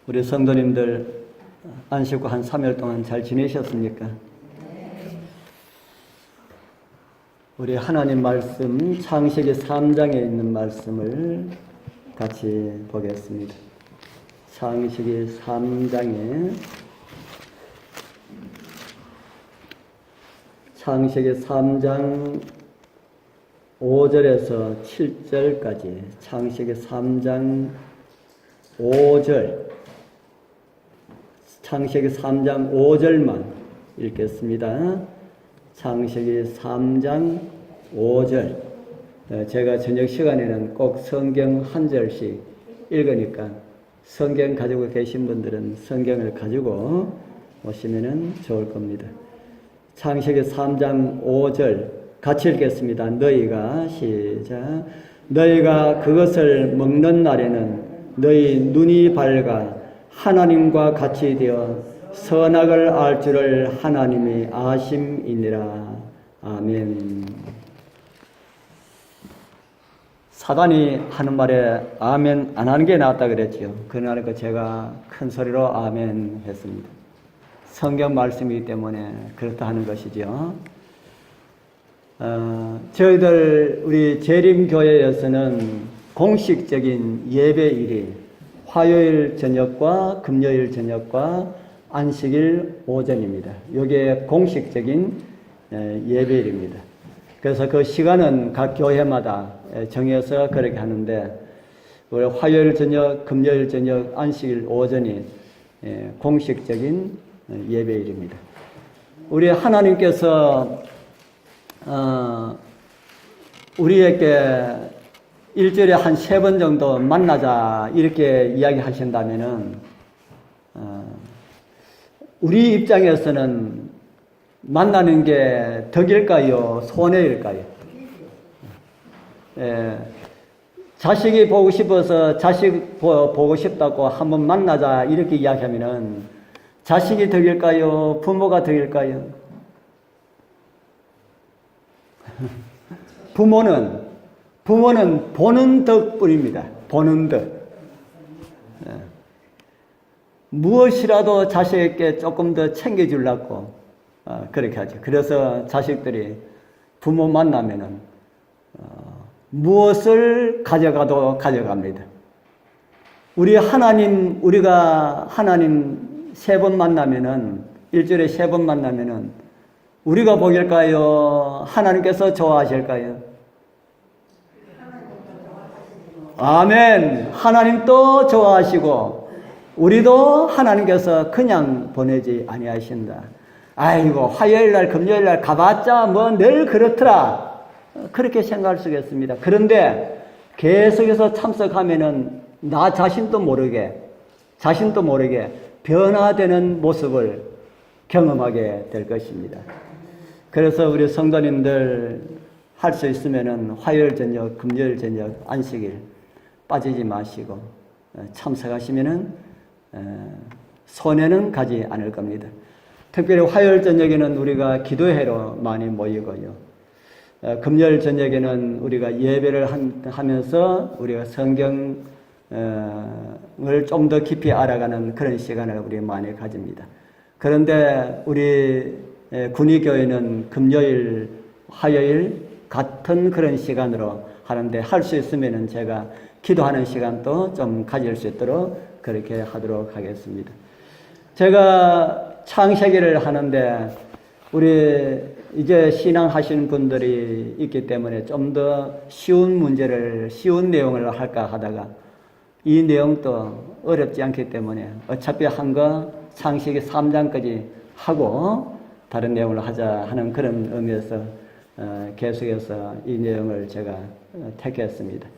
우리 성도님들 안식 후 한 3일 동안 잘 지내셨습니까? 우리 하나님 말씀 창세기 3장에 있는 말씀을 같이 보겠습니다. 창세기 3장 5절에서 7절까지 창세기 3장 5절 창세기 3장 5절만 읽겠습니다. 창세기 3장 5절. 제가 저녁 시간에는 꼭 성경 한 절씩 읽으니까 성경 가지고 계신 분들은 성경을 가지고 오시면 좋을 겁니다. 창세기 3장 5절 같이 읽겠습니다. 너희가 시작. 너희가 그것을 먹는 날에는 너희 눈이 밝아 하나님과 같이 되어 선악을 알 줄을 하나님이 아심이니라. 아멘. 사단이 하는 말에 아멘 안 하는 게 낫다 그랬죠. 그날 제가 큰 소리로 아멘 했습니다. 성경 말씀이기 때문에 그렇다 하는 것이죠. 저희들 우리 재림교회에서는 공식적인 예배일이 화요일 저녁과 금요일 저녁과 안식일 오전입니다. 이게 공식적인 예배일입니다. 그래서 그 시간은 각 교회마다 정해서 그렇게 하는데 우리 화요일 저녁, 금요일 저녁, 안식일 오전이 공식적인 예배일입니다. 우리 하나님께서 우리에게 일주일에 한 3번 정도 만나자 이렇게 이야기하신다면은 우리 입장에서는 만나는 게 덕일까요? 손해일까요? 자식이 보고 싶어서 자식 보고 싶다고 한번 만나자 이렇게 이야기하면은 자식이 덕일까요? 부모가 덕일까요? 부모는 보는 덕뿐입니다. 보는 덕. 무엇이라도 자식에게 조금 더 챙겨주려고 그렇게 하죠. 그래서 자식들이 부모 만나면은 무엇을 가져가도 가져갑니다. 우리가 하나님 3번 만나면은 일주일에 3번 만나면은 우리가 복일까요? 하나님께서 좋아하실까요? 아멘. 하나님 또 좋아하시고 우리도 하나님께서 그냥 보내지 아니하신다. 아이고 화요일날 금요일날 가봤자 뭐 늘 그렇더라 그렇게 생각할 수 있겠습니다. 그런데 계속해서 참석하면은 나 자신도 모르게 변화되는 모습을 경험하게 될 것입니다. 그래서 우리 성도님들 할 수 있으면은 화요일 저녁, 금요일 저녁, 안식일 빠지지 마시고 참석하시면은 손해는 가지 않을 겁니다. 특별히 화요일 저녁에는 우리가 기도회로 많이 모이고요. 금요일 저녁에는 우리가 예배를 하면서 우리가 성경을 좀 더 깊이 알아가는 그런 시간을 우리 많이 가집니다. 그런데 우리 군의교회는 금요일, 화요일 같은 그런 시간으로 하는데 할 수 있으면은 제가 기도하는 시간도 좀 가질 수 있도록 그렇게 하도록 하겠습니다. 제가 창세기를 하는데 우리 이제 신앙하시는 분들이 있기 때문에 좀 더 쉬운 내용을 할까 하다가 이 내용도 어렵지 않기 때문에 어차피 한 거 창세기 3장까지 하고 다른 내용을 하자 하는 그런 의미에서 계속해서 이 내용을 제가 택했습니다.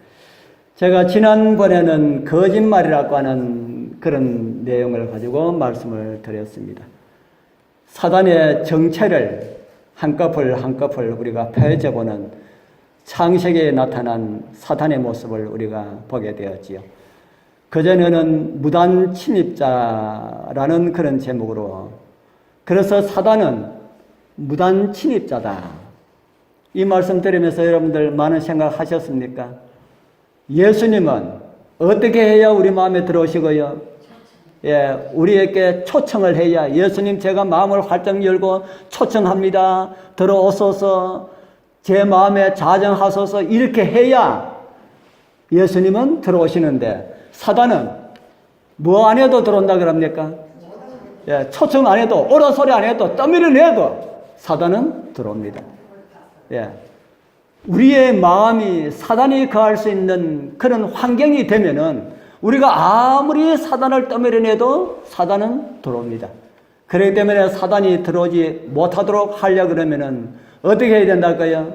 제가 지난번에는 거짓말이라고 하는 그런 내용을 가지고 말씀을 드렸습니다. 사단의 정체를 한꺼풀 한꺼풀 우리가 펼쳐보는 창세기에 나타난 사단의 모습을 우리가 보게 되었지요. 그전에는 무단 침입자라는 그런 제목으로, 그래서 사단은 무단 침입자다. 이 말씀 들으면서 여러분들 많은 생각하셨습니까? 예수님은 어떻게 해야 우리 마음에 들어오시고요? 예, 우리에게 초청을 해야 예수님 제가 마음을 활짝 열고 초청합니다. 들어오소서 제 마음에 자정하소서 이렇게 해야 예수님은 들어오시는데 사단은 뭐 안 해도 들어온다 그럽니까? 예, 초청 안 해도 오라 소리 안 해도 떠밀어 내도 사단은 들어옵니다. 예. 우리의 마음이 사단이 거할 수 있는 그런 환경이 되면은 우리가 아무리 사단을 떠밀어내도 사단은 들어옵니다. 그렇기 때문에 사단이 들어오지 못하도록 하려 그러면은 어떻게 해야 된다고요?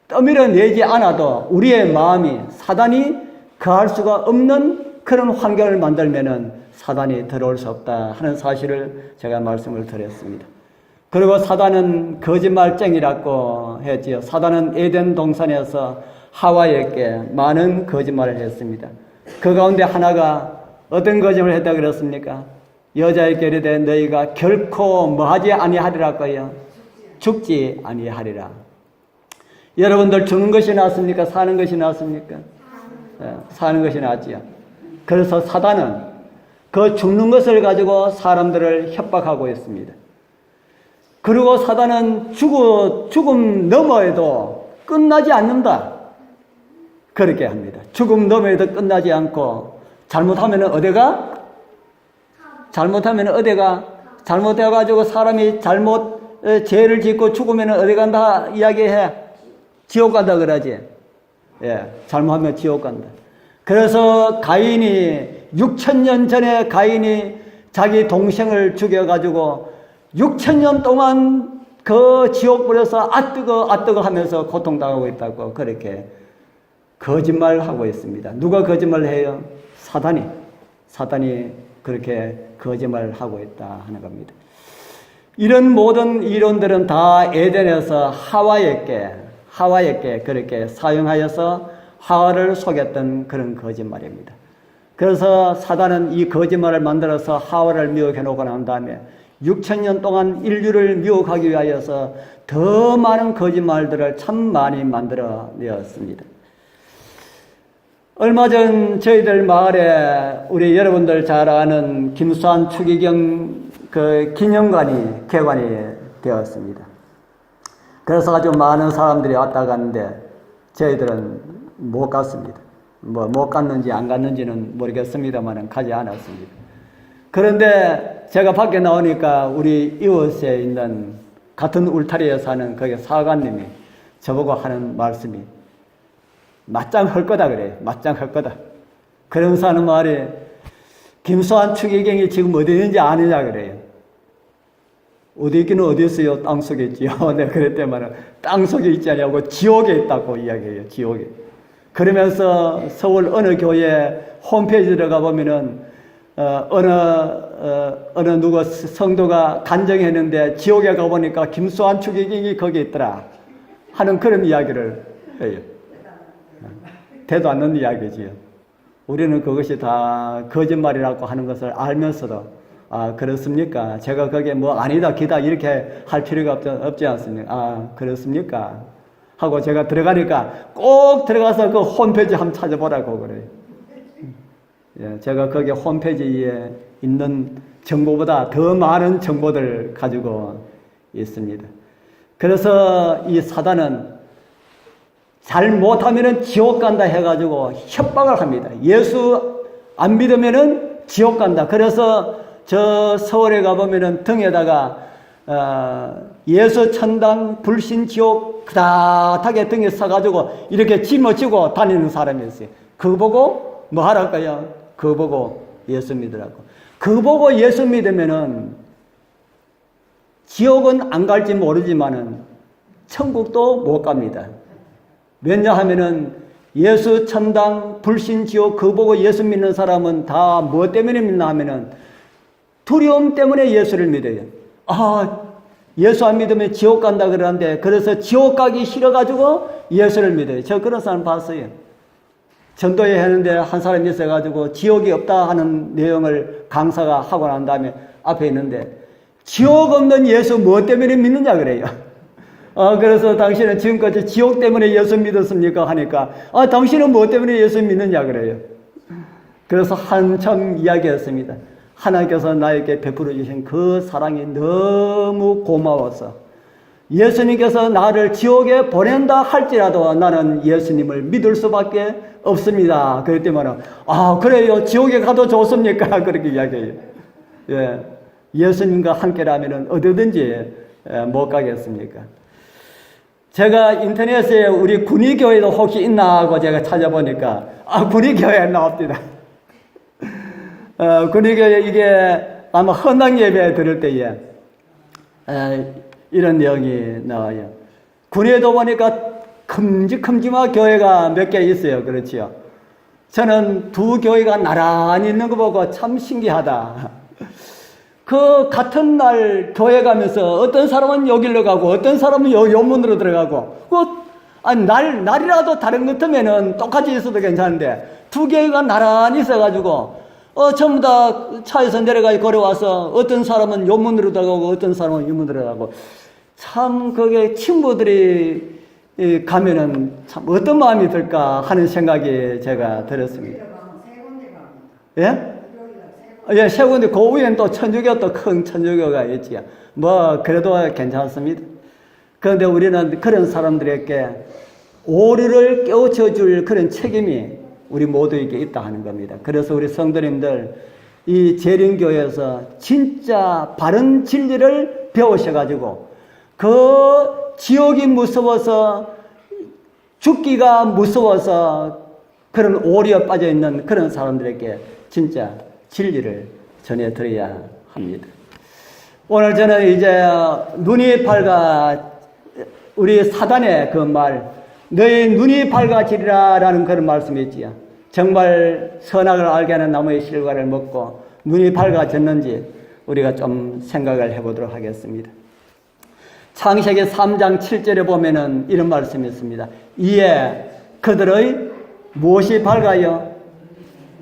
떠밀어내지 않아도 우리의 마음이 사단이 거할 수가 없는 그런 환경을 만들면은 사단이 들어올 수 없다 하는 사실을 제가 말씀을 드렸습니다. 그리고 사단은 거짓말쟁이라고 했지요. 사단은 에덴 동산에서 하와에게 많은 거짓말을 했습니다. 그 가운데 하나가 어떤 거짓말을 했다 그랬습니까? 여자에게 이르되 너희가 결코 뭐하지 아니하리라고요? 죽지 아니하리라. 여러분들 죽는 것이 낫습니까? 사는 것이 낫습니까? 사는 것이 낫지요. 그래서 사단은 그 죽는 것을 가지고 사람들을 협박하고 있습니다. 그리고 사단은 죽음 너머에도 끝나지 않는다. 그렇게 합니다. 죽음 너머에도 끝나지 않고 잘못하면 어디가? 잘못해가지고 사람이 죄를 짓고 죽으면 어디 간다 이야기해? 지옥 간다 그러지. 예, 잘못하면 지옥 간다. 그래서 가인이 6,000년 전에 가인이 자기 동생을 죽여가지고 6,000년 동안 그 지옥불에서 아뜨거 하면서 고통당하고 있다고 그렇게 거짓말하고 있습니다. 누가 거짓말을 해요? 사단이 그렇게 거짓말하고 있다 하는 겁니다. 이런 모든 이론들은 다 에덴에서 하와에게 그렇게 사용하여서 하와를 속였던 그런 거짓말입니다. 그래서 사단은 이 거짓말을 만들어서 하와를 미혹해 놓고 난 다음에 6,000년 동안 인류를 미혹하기 위하여서 더 많은 거짓말들을 참 많이 만들어 내었습니다. 얼마 전 저희들 마을에 우리 여러분들 잘 아는 김수환 추기경 그 기념관이 개관이 되었습니다. 그래서 아주 많은 사람들이 왔다 갔는데 저희들은 못 갔습니다. 못 갔는지 안 갔는지는 모르겠습니다만 가지 않았습니다. 그런데 제가 밖에 나오니까 우리 이웃에 있는 같은 울타리에 사는 거기 사관님이 저보고 하는 말씀이 맞짱할 거다 그래요. 맞짱할 거다. 그러면서 하는 말이 김수환 추기경이 지금 어디 있는지 아느냐 그래요. 어디 있기는 어디 있어요? 땅속에 있지요. 내가 그랬더니만 땅속에 있지 않냐고 지옥에 있다고 이야기해요. 지옥에. 그러면서 서울 어느 교회 홈페이지 들어가 보면은 어느 누구 성도가 간증했는데 지옥에 가보니까 김수환 추기경이 거기 있더라 하는 그런 이야기를 해요. 되도 않는 이야기지요. 우리는 그것이 다 거짓말이라고 하는 것을 알면서도 그렇습니까? 제가 거기에 뭐 아니다 기다 이렇게 할 필요가 없지 않습니까? 그렇습니까? 하고 제가 들어가니까 꼭 들어가서 그 홈페이지 한번 찾아보라고 그래요. 예, 제가 거기 홈페이지에 있는 정보보다 더 많은 정보들을 가지고 있습니다. 그래서 이 사단은 잘못하면은 지옥 간다 해가지고 협박을 합니다. 예수 안 믿으면은 지옥 간다. 그래서 저 서울에 가보면은 등에다가 예수 천당 불신 지옥 그다하게 등에 써가지고 이렇게 짊어지고 다니는 사람이 있어요. 그거 보고 뭐 하랄까요? 그거 보고 예수 믿으라고. 그거 보고 예수 믿으면은 지옥은 안 갈지 모르지만은 천국도 못 갑니다. 왜냐하면은 예수 천당 불신 지옥 그거 보고 예수 믿는 사람은 다 뭐 때문에 믿나 하면은 두려움 때문에 예수를 믿어요. 예수 안 믿으면 지옥 간다 그러는데 그래서 지옥 가기 싫어가지고 예수를 믿어요. 저 그런 사람 봤어요. 전도회 했는데 한 사람이 있어가지고 지옥이 없다 하는 내용을 강사가 하고 난 다음에 앞에 있는데 지옥 없는 예수 뭐 때문에 믿느냐 그래요. 그래서 당신은 지금까지 지옥 때문에 예수 믿었습니까? 하니까 당신은 뭐 때문에 예수 믿느냐 그래요. 그래서 한참 이야기했습니다. 하나님께서 나에게 베풀어 주신 그 사랑이 너무 고마워서 예수님께서 나를 지옥에 보낸다 할지라도 나는 예수님을 믿을 수밖에 없습니다. 그럴 때마다 그래요, 지옥에 가도 좋습니까? 그렇게 이야기해요. 예, 예수님과 함께라면 어디든지 못 가겠습니까? 제가 인터넷에 우리 군의교회도 혹시 있나 하고 제가 찾아보니까 군의교회에 나옵니다. 군의교회 이게 아마 헌당 예배 들을 때에 이런 내용이 나와요. 군에도 보니까 큼직큼직한 교회가 몇 개 있어요. 그렇지요. 저는 두 교회가 나란히 있는 거 보고 참 신기하다. 그 같은 날 교회 가면서 어떤 사람은 여기로 가고 어떤 사람은 요 문으로 들어가고 날이라도 다른 것 같으면은 똑같이 있어도 괜찮은데 두 교회가 나란히 있어가지고 전부 다 차에서 내려가 걸어와서 어떤 사람은 요 문으로 들어가고 어떤 사람은 이 문으로 들어가고 참 그게 친구들이 가면은 참 어떤 마음이 들까 하는 생각이 제가 들었습니다. 예? 예, 세 군데 그 위에는 또 천주교 또 큰 천주교가 있지요. 뭐 그래도 괜찮습니다. 그런데 우리는 그런 사람들에게 오류를 깨우쳐 줄 그런 책임이 우리 모두에게 있다 하는 겁니다. 그래서 우리 성도님들 이 재림교회에서 진짜 바른 진리를 배우셔가지고 그 지옥이 무서워서 죽기가 무서워서 그런 오류에 빠져있는 그런 사람들에게 진짜 진리를 전해드려야 합니다. 오늘 저는 이제 눈이 밝아 우리 사단의 그 말 너희 눈이 밝아지리라 라는 그런 말씀이 있지요. 정말 선악을 알게 하는 나무의 실과를 먹고 눈이 밝아졌는지 우리가 좀 생각을 해보도록 하겠습니다. 창세기 3장 7절에 보면은 이런 말씀이 있습니다. 이에 그들의 무엇이 밝아요?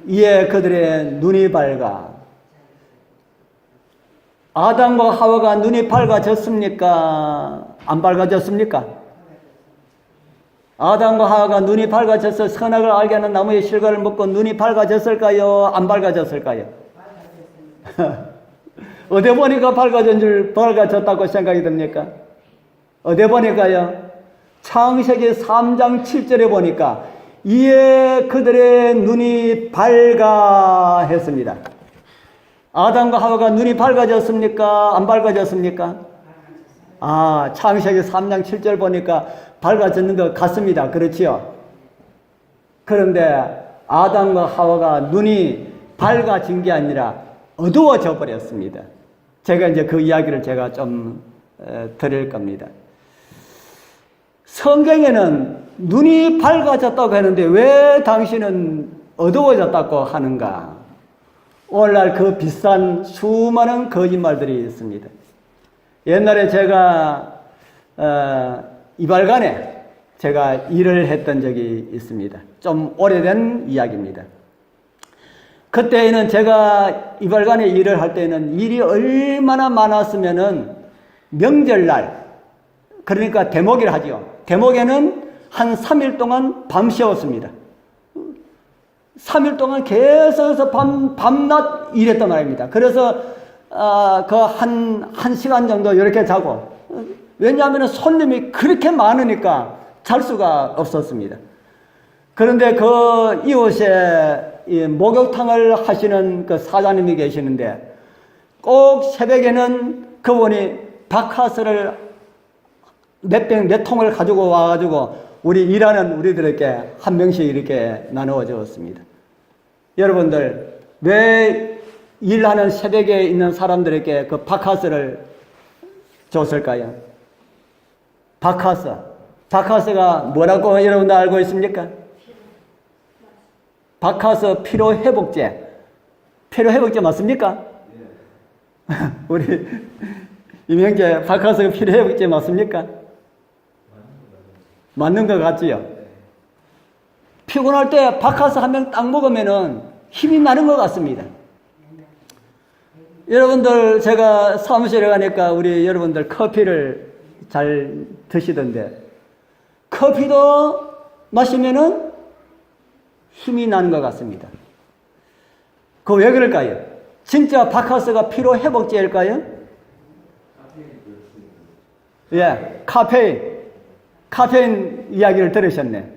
이에 그들의 눈이 밝아. 아담과 하와가 눈이 밝아졌습니까? 안 밝아졌습니까? 아담과 하와가 눈이 밝아져서 선악을 알게 하는 나무의 실과를 먹고 눈이 밝아졌을까요? 안 밝아졌을까요? 어디 보니까 밝아졌다고 생각이 듭니까? 어디 보니까요? 창세기 3장 7절에 보니까 이에 그들의 눈이 밝아 했습니다. 아담과 하와가 눈이 밝아졌습니까? 안 밝아졌습니까? 창세기 3장 7절 보니까 밝아졌는 것 같습니다. 그렇지요? 그런데 아담과 하와가 눈이 밝아진 게 아니라 어두워져 버렸습니다. 제가 이제 그 이야기를 제가 좀 드릴 겁니다. 성경에는 눈이 밝아졌다고 하는데 왜 당신은 어두워졌다고 하는가? 오늘날 그 비싼 수많은 거짓말들이 있습니다. 옛날에 제가 이발관에 제가 일을 했던 적이 있습니다. 좀 오래된 이야기입니다. 그때는 제가 이발관에 일을 할 때는 일이 얼마나 많았으면은 명절날, 그러니까 대목이라 하죠. 대목에는 한 3일 동안 밤새웠습니다. 3일 동안 계속해서 밤낮 일했단 말입니다. 그래서 한 시간 정도 이렇게 자고, 왜냐하면 손님이 그렇게 많으니까 잘 수가 없었습니다. 그런데 그 이웃에 목욕탕을 하시는 그 사장님이 계시는데 꼭 새벽에는 그분이 박하스를 몇 통을 가지고 와가지고 우리 일하는 우리들에게 한 명씩 이렇게 나누어 주었습니다. 여러분들, 왜 일하는 새벽에 있는 사람들에게 그 박하스를 줬을까요? 박하스가 뭐라고 여러분들 알고 있습니까? 박하스 피로회복제. 피로회복제 맞습니까? 네. 우리 이명재 박하스 피로회복제 맞습니까? 맞는 것 같지요? 피곤할 때 박하스 한 명 딱 먹으면은 힘이 나는 것 같습니다. 여러분들, 제가 사무실에 가니까 우리 여러분들 커피를 잘 드시던데, 커피도 마시면은 힘이 나는 것 같습니다. 그 왜 그럴까요? 진짜 바카스가 피로 회복제일까요? 예, 카페인 이야기를 들으셨네.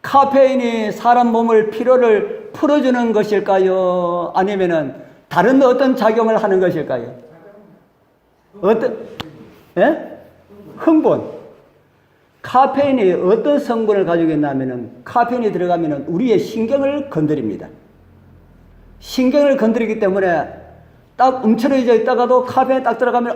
카페인이 사람 몸을 피로를 풀어주는 것일까요? 아니면은 다른 어떤 작용을 하는 것일까요? 예? 흥분. 카페인이 어떤 성분을 가지고 있냐면은 카페인이 들어가면은 우리의 신경을 건드립니다. 신경을 건드리기 때문에 딱 움츠러져 있다가도 카페인이 딱 들어가면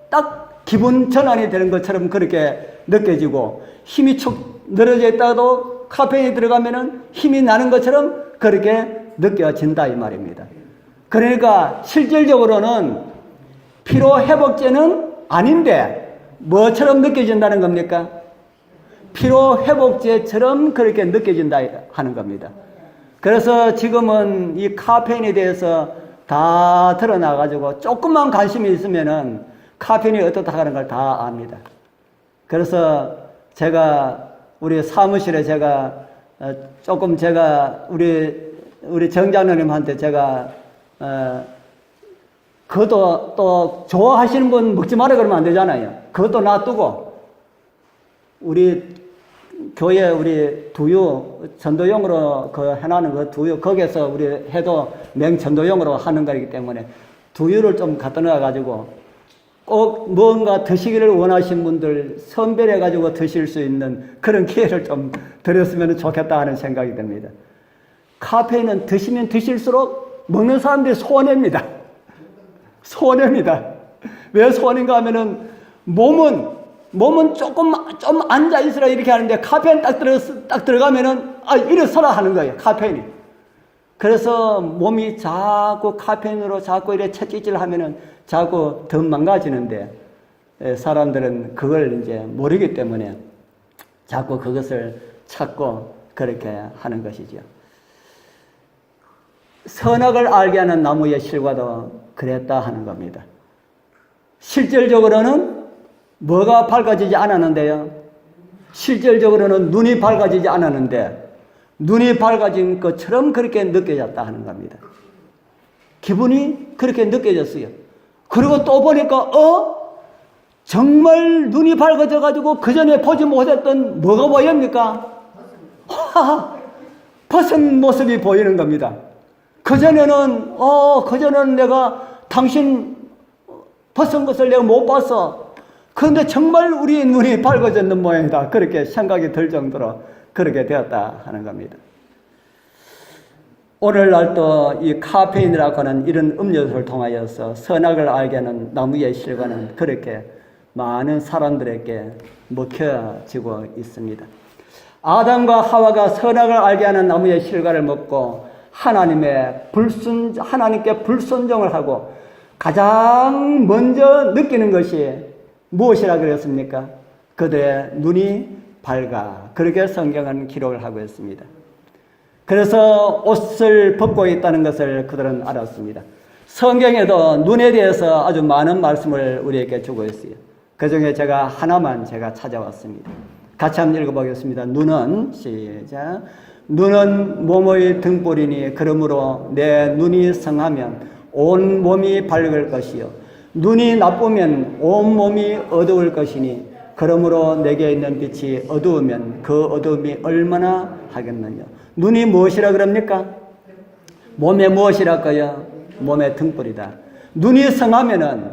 딱 기분 전환이 되는 것처럼 그렇게 느껴지고, 힘이 축 늘어져 있다가도 카페인이 들어가면은 힘이 나는 것처럼 그렇게 느껴진다 이 말입니다. 그러니까 실질적으로는 피로 회복제는 아닌데 뭐처럼 느껴진다는 겁니까? 피로 회복제처럼 그렇게 느껴진다 하는 겁니다. 그래서 지금은 이 카페인에 대해서 다 드러나가지고 조금만 관심이 있으면은 카페인이 어떻다 하는 걸 다 압니다. 그래서 제가 우리 사무실에 우리 정장로님한테 제가 그것도 또 좋아하시는 분 먹지 마라 그러면 안 되잖아요. 그것도 놔두고 우리 교회 우리 두유 전도용으로 그 해놔는 그 두유 거기에서 우리 해도 맹전도용으로 하는 거이기 때문에 두유를 좀 갖다 놔가지고 꼭 뭔가 드시기를 원하시는 분들 선별해가지고 드실 수 있는 그런 기회를 좀 드렸으면 좋겠다 하는 생각이 듭니다. 카페인은 드시면 드실수록 먹는 사람들이 손해입니다. 손해입니다. 왜 손해인가 하면은 몸은 좀 앉아있으라 이렇게 하는데 카페인 딱 들어가면은 일어서라 하는 거예요. 카페인이. 그래서 몸이 자꾸 카페인으로 자꾸 이렇게 채찍질 하면은 자꾸 더 망가지는데 사람들은 그걸 이제 모르기 때문에 자꾸 그것을 찾고 그렇게 하는 것이죠. 선악을 알게 하는 나무의 실과도 그랬다 하는 겁니다. 실질적으로는 뭐가 밝아지지 않았는데요. 실질적으로는 눈이 밝아지지 않았는데 눈이 밝아진 것처럼 그렇게 느껴졌다 하는 겁니다. 기분이 그렇게 느껴졌어요. 그리고 또 보니까 정말 눈이 밝아져 가지고 그전에 보지 못했던 뭐가 보입니까? 벗은 모습이 보이는 겁니다. 그전에는 내가 당신 벗은 것을 내가 못 봤어. 그런데 정말 우리의 눈이 밝아졌는 모양이다. 그렇게 생각이 들 정도로 그렇게 되었다 하는 겁니다. 오늘날 또 이 카페인이라고 하는 이런 음료수를 통하여서 선악을 알게 하는 나무의 실과는 그렇게 많은 사람들에게 먹혀지고 있습니다. 아담과 하와가 선악을 알게 하는 나무의 실과를 먹고 하나님께 불순종을 하고 가장 먼저 느끼는 것이 무엇이라 그랬습니까? 그들의 눈이 밝아. 그렇게 성경은 기록을 하고 있습니다. 그래서 옷을 벗고 있다는 것을 그들은 알았습니다. 성경에도 눈에 대해서 아주 많은 말씀을 우리에게 주고 있어요. 그 중에 제가 하나만 찾아왔습니다. 같이 한번 읽어보겠습니다. 시작. 눈은 몸의 등불이니 그러므로 내 눈이 성하면 온 몸이 밝을 것이요 눈이 나쁘면 온 몸이 어두울 것이니 그러므로 내게 있는 빛이 어두우면 그 어두움이 얼마나 하겠느냐. 눈이 무엇이라 그럽니까? 몸에 무엇이랄까요? 몸의 등불이다. 눈이 성하면은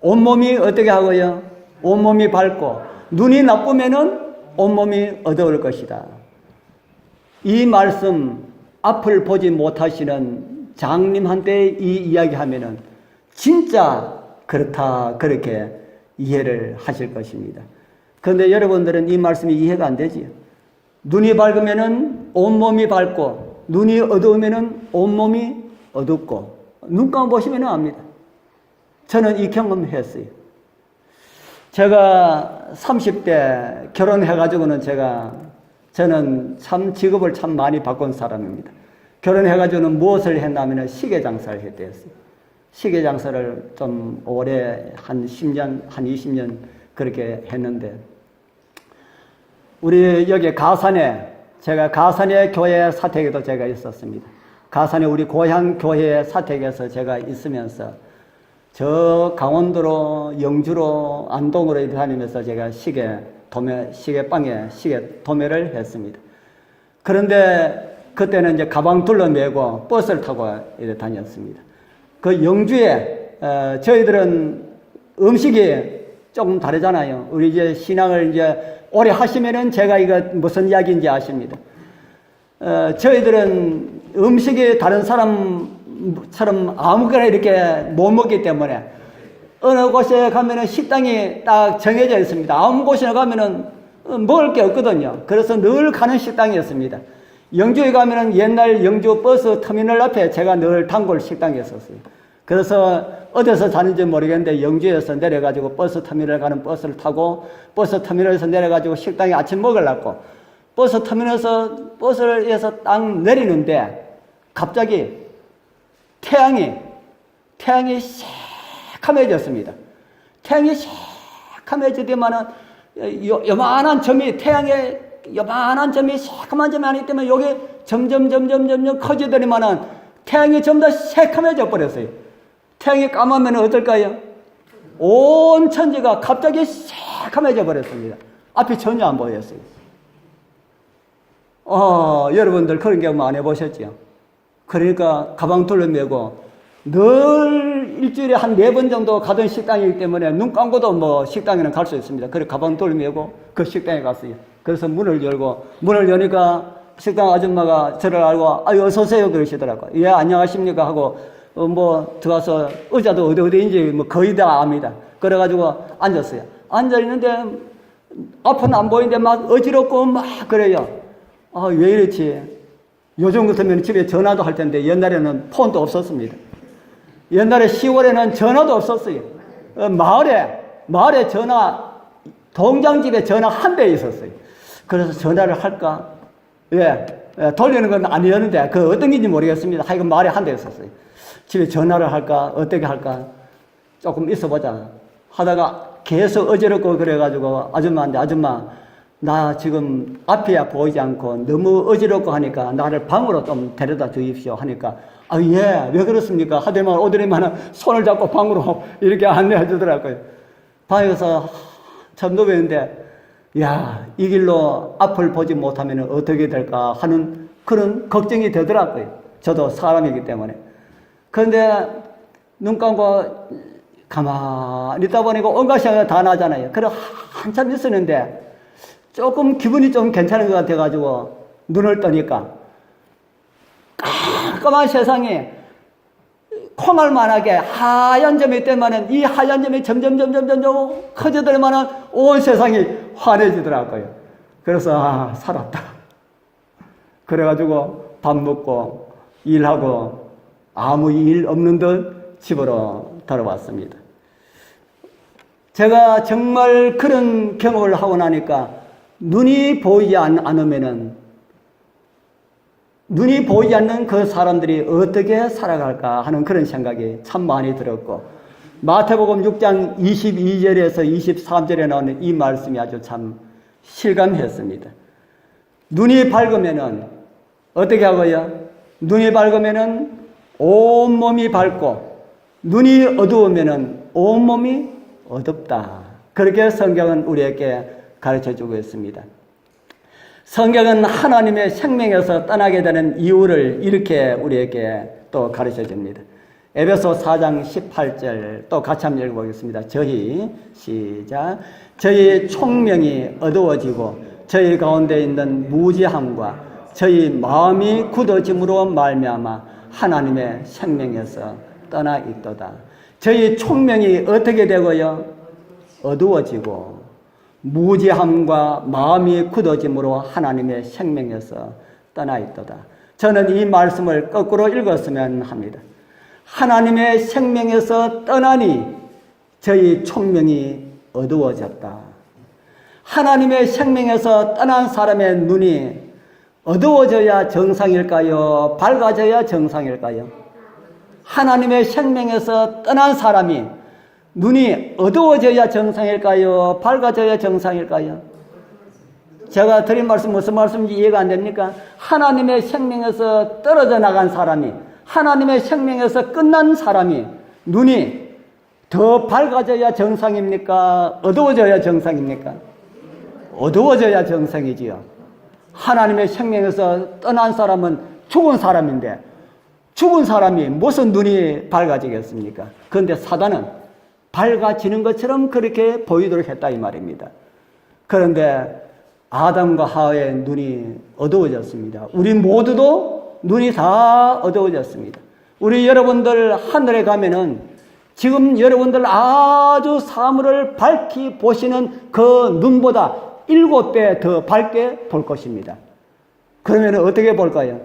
온몸이 어떻게 하고요? 온몸이 밝고, 눈이 나쁘면은 온몸이 어두울 것이다. 이 말씀 앞을 보지 못하시는 장님한테 이 이야기하면은 진짜 그렇다 그렇게 이해를 하실 것입니다. 그런데 여러분들은 이 말씀이 이해가 안 되지요. 눈이 밝으면은 온몸이 밝고 눈이 어두우면은 온몸이 어둡고 눈 감아 보시면 압니다. 저는 이 경험을 했어요. 제가 30대 결혼해가지고는 저는 참 직업을 참 많이 바꾼 사람입니다. 결혼해가지고는 무엇을 했냐면 시계 장사를 했대요. 시계 장사를 좀 오래 한 10년, 한 20년 그렇게 했는데 우리 여기 제가 가산에 교회 사택에도 제가 있었습니다. 가산에 우리 고향 교회 사택에서 제가 있으면서 저 강원도로 영주로 안동으로 이렇게 다니면서 제가 시계방에 시계 도매를 했습니다. 그런데 그때는 이제 가방 둘러매고 버스를 타고 이렇게 다녔습니다. 그 영주에 저희들은 음식이 조금 다르잖아요. 우리 이제 신앙을 이제 오래 하시면은 제가 이거 무슨 이야기인지 아십니다. 저희들은 음식이 다른 사람처럼 아무거나 이렇게 못 먹기 때문에 어느 곳에 가면은 식당이 딱 정해져 있습니다. 아무 곳이나 가면은 먹을 게 없거든요. 그래서 늘 가는 식당이었습니다. 영주에 가면은 옛날 영주 버스 터미널 앞에 제가 늘 단골 식당이었었어요. 그래서 어디서 사는지 모르겠는데 영주에서 내려가지고 버스 터미널 가는 버스를 타고 버스 터미널에서 내려가지고 식당에 아침 먹으려고 버스 터미널에서 버스에서 딱 내리는데 갑자기 태양이 새카매졌습니다. 태양이 새카매지더만은 요만한 점이 태양의 요만한 점이 새카만 점이 아니기 때문에 여기 점점 커지더니만은 태양이 좀 더 새카매져 버렸어요. 태양이 까마면 어떨까요? 온 천지가 갑자기 새카매져 버렸습니다. 앞이 전혀 안 보였어요. 여러분들 그런 경험 안 해보셨죠? 그러니까 가방 둘러매고 늘 일주일에 한 4번 정도 가던 식당이기 때문에 눈 감고도 뭐 식당에는 갈 수 있습니다. 그래서 가방 둘러매고 그 식당에 갔어요. 그래서 문을 여니까 식당 아줌마가 저를 알고 어서오세요 그러시더라고요. 예 안녕하십니까 하고 뭐 들어가서 의자도 어디인지 뭐 거의 다 압니다. 그래가지고 앉았어요. 앉아있는데 앞은 안 보이는데 막 어지럽고 막 그래요. 왜 이렇지? 요즘 같으면 집에 전화도 할 텐데 옛날에는 폰도 없었습니다. 옛날에 10월에는 전화도 없었어요. 마을에 전화, 동장집에 전화 한 대 있었어요. 그래서 전화를 할까? 돌리는 건 아니었는데 그 어떤 게인지 모르겠습니다. 하여간 마을에 한 대 있었어요. 집에 전화를 할까? 어떻게 할까? 조금 있어보자. 하다가 계속 어지럽고 그래가지고 아줌마한테 아줌마 나 지금 앞이야 보이지 않고 너무 어지럽고 하니까 나를 방으로 좀 데려다 주십시오 하니까 예, 왜 그렇습니까? 하더만 오더니만 손을 잡고 방으로 이렇게 안내해 주더라고요. 방에서 참 누웠는데 이 길로 앞을 보지 못하면 어떻게 될까 하는 그런 걱정이 되더라고요. 저도 사람이기 때문에. 그런데 눈 감고 가만히 있다 보니까 온갖 생각이 다 나잖아요. 그래 한참 있었는데 조금 기분이 좀 괜찮은 것 같아가지고 눈을 뜨니까 깜깜한 세상에 콩알만하게 하얀 점이 있더만은 이 하얀 점이 점점 커지더니만은 온 세상이 환해지더라고요. 그래서 살았다. 그래가지고 밥 먹고 일하고 아무 일 없는 듯 집으로 돌아왔습니다. 제가 정말 그런 경험을 하고 나니까 눈이 보이지 않으면은 눈이 보이지 않는 그 사람들이 어떻게 살아갈까 하는 그런 생각이 참 많이 들었고 마태복음 6장 22절에서 23절에 나오는 이 말씀이 아주 참 실감했습니다. 눈이 밝으면은 어떻게 하고요? 눈이 밝으면은 온몸이 밝고 눈이 어두우면은 온몸이 어둡다. 그렇게 성경은 우리에게 가르쳐주고 있습니다. 성경은 하나님의 생명에서 떠나게 되는 이유를 이렇게 우리에게 또 가르쳐줍니다. 에베소 4장 18절 또 같이 한번 읽어보겠습니다. 시작. 저희 총명이 어두워지고 저희 가운데 있는 무지함과 저희 마음이 굳어짐으로 말미암아 하나님의 생명에서 떠나 있도다. 저희 총명이 어떻게 되고요? 어두워지고 무지함과 마음이 굳어짐으로 하나님의 생명에서 떠나 있도다. 저는 이 말씀을 거꾸로 읽었으면 합니다. 하나님의 생명에서 떠나니 저희 총명이 어두워졌다. 하나님의 생명에서 떠난 사람의 눈이 어두워져야 정상일까요? 밝아져야 정상일까요? 하나님의 생명에서 떠난 사람이 눈이 어두워져야 정상일까요? 밝아져야 정상일까요? 제가 드린 말씀 무슨 말씀인지 이해가 안 됩니까? 하나님의 생명에서 떨어져 나간 사람이, 하나님의 생명에서 끝난 사람이 눈이 더 밝아져야 정상입니까? 어두워져야 정상입니까? 어두워져야 정상이지요. 하나님의 생명에서 떠난 사람은 죽은 사람인데 죽은 사람이 무슨 눈이 밝아지겠습니까? 그런데 사단은 밝아지는 것처럼 그렇게 보이도록 했다 이 말입니다. 그런데 아담과 하와의 눈이 어두워졌습니다. 우리 모두도 눈이 다 어두워졌습니다. 우리 여러분들 하늘에 가면은 지금 여러분들 아주 사물을 밝히 보시는 그 눈보다 7배 더 밝게 볼 것입니다. 그러면 어떻게 볼까요?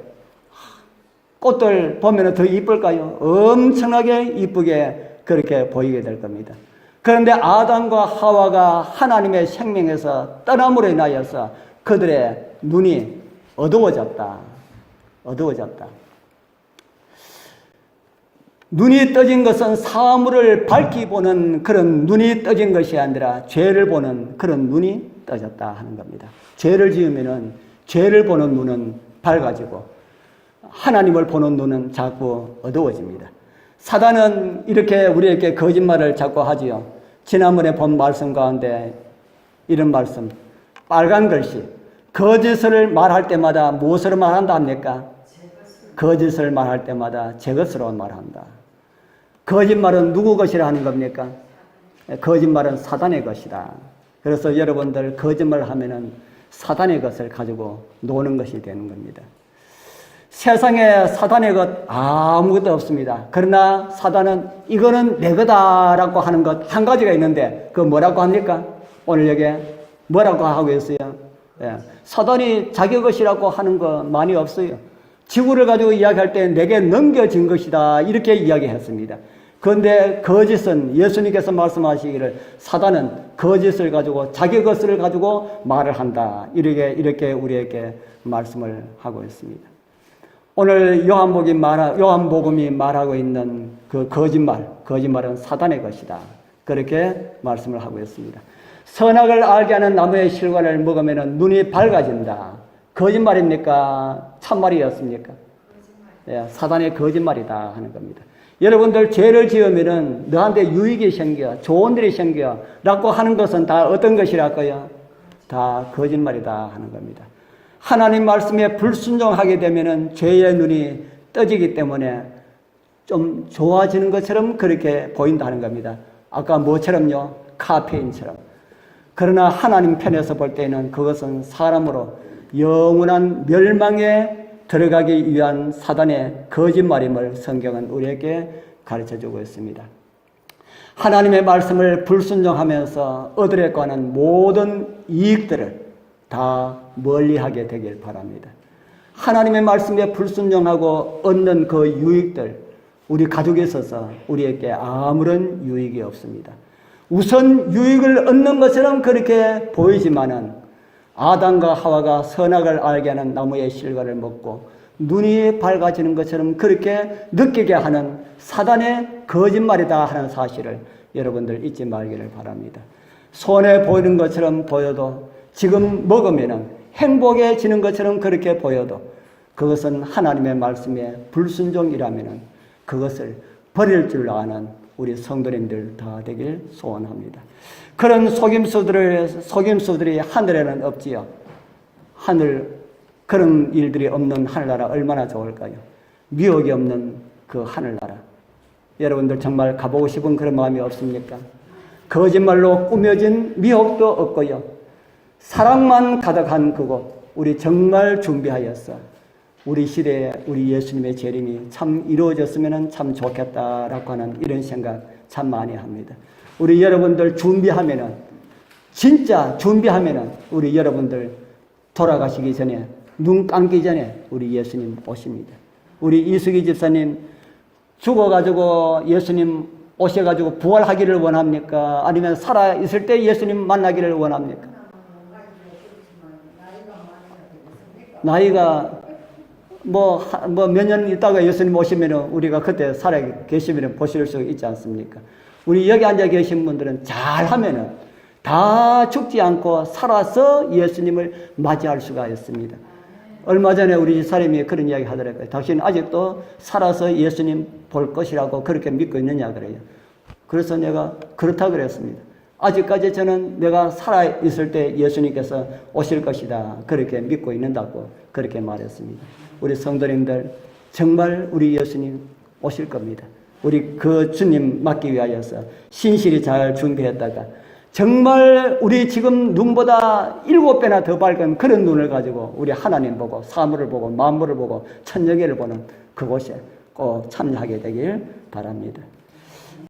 꽃들 보면 더 이쁠까요? 엄청나게 이쁘게 그렇게 보이게 될 겁니다. 그런데 아담과 하와가 하나님의 생명에서 떠남으로 인하여서 그들의 눈이 어두워졌다. 어두워졌다. 눈이 떠진 것은 사물을 밝히 보는 그런 눈이 떠진 것이 아니라 죄를 보는 그런 눈이 떠졌다 하는 겁니다. 죄를 지으면은 죄를 보는 눈은 밝아지고 하나님을 보는 눈은 자꾸 어두워집니다. 사단은 이렇게 우리에게 거짓말을 자꾸 하지요. 지난번에 본 말씀 가운데 이런 말씀, 빨간 글씨, 거짓을 말할 때마다 무엇으로 말한다 합니까? 거짓을 말할 때마다 제 것으로 말한다. 거짓말은 누구 것이라 하는 겁니까? 거짓말은 사단의 것이다. 그래서 여러분들 거짓말을 하면은 사단의 것을 가지고 노는 것이 되는 겁니다. 세상에 사단의 것 아무것도 없습니다. 그러나 사단은 이거는 내 거다라고 하는 것 한 가지가 있는데 그거 뭐라고 합니까? 오늘 여기 뭐라고 하고 있어요? 예. 사단이 자기 것이라고 하는 거 많이 없어요. 지구를 가지고 이야기할 때 내게 넘겨진 것이다 이렇게 이야기했습니다. 그런데 거짓은 예수님께서 말씀하시기를 사단은 거짓을 가지고 자기 것을 가지고 말을 한다 이렇게 우리에게 말씀을 하고 있습니다. 오늘 요한복음이 말하고 있는 그 거짓말은 사단의 것이다. 그렇게 말씀을 하고 있습니다. 선악을 알게 하는 나무의 실과를 먹으면 눈이 밝아진다. 거짓말입니까? 참말이었습니까? 예, 사단의 거짓말이다 하는 겁니다. 여러분들 죄를 지으면은 너한테 유익이 생겨, 좋은 일이 생겨 라고 하는 것은 다 어떤 것이랄까요? 다 거짓말이다 하는 겁니다. 하나님 말씀에 불순종하게 되면은 죄의 눈이 떠지기 때문에 좀 좋아지는 것처럼 그렇게 보인다는 겁니다. 아까 뭐처럼요? 카페인처럼. 그러나 하나님 편에서 볼 때는 그것은 사람으로 영원한 멸망에 들어가기 위한 사단의 거짓말임을 성경은 우리에게 가르쳐주고 있습니다. 하나님의 말씀을 불순종하면서 얻으려고 하는 모든 이익들을 다 멀리하게 되길 바랍니다. 하나님의 말씀에 불순종하고 얻는 그 유익들, 우리 가족에 있어서 우리에게 아무런 유익이 없습니다. 우선 유익을 얻는 것처럼 그렇게 보이지만은 아담과 하와가 선악을 알게 하는 나무의 실과를 먹고 눈이 밝아지는 것처럼 그렇게 느끼게 하는 사단의 거짓말이다 하는 사실을 여러분들 잊지 말기를 바랍니다. 손해 보이는 것처럼 보여도 지금 먹으면 행복해지는 것처럼 그렇게 보여도 그것은 하나님의 말씀에 불순종이라면 그것을 버릴 줄 아는 우리 성도님들 다 되길 소원합니다. 그런 속임수들이 하늘에는 없지요. 그런 일들이 없는 하늘나라 얼마나 좋을까요? 미혹이 없는 그 하늘나라. 여러분들 정말 가보고 싶은 그런 마음이 없습니까? 거짓말로 꾸며진 미혹도 없고요. 사랑만 가득한 그곳, 우리 정말 준비하였어. 우리 시대에 우리 예수님의 재림이 참 이루어졌으면 참 좋겠다라고 하는 이런 생각 참 많이 합니다. 우리 여러분들 진짜 준비하면은 우리 여러분들 돌아가시기 전에, 눈 감기 전에 우리 예수님 오십니다. 우리 이수기 집사님 죽어가지고 예수님 오셔가지고 부활하기를 원합니까? 아니면 살아있을 때 예수님 만나기를 원합니까? 나이가 몇 년 있다가 예수님 오시면 우리가 그때 살아 계시면 보실 수 있지 않습니까? 우리 여기 앉아 계신 분들은 잘하면은 다 죽지 않고 살아서 예수님을 맞이할 수가 있습니다. 얼마 전에 우리 집사람이 그런 이야기 하더라고요. 당신 아직도 살아서 예수님 볼 것이라고 그렇게 믿고 있느냐 그래요. 그래서 내가 그렇다 그랬습니다. 아직까지 저는 내가 살아있을 때 예수님께서 오실 것이다. 그렇게 믿고 있는다고 그렇게 말했습니다. 우리 성도님들 정말 우리 예수님 오실 겁니다. 우리 그 주님 맞기 위하여서 신실히 잘 준비했다가 정말 우리 지금 눈보다 7배나 더 밝은 그런 눈을 가지고 우리 하나님 보고 사물을 보고 만물을 보고 천녀계를 보는 그곳에 꼭 참여하게 되길 바랍니다.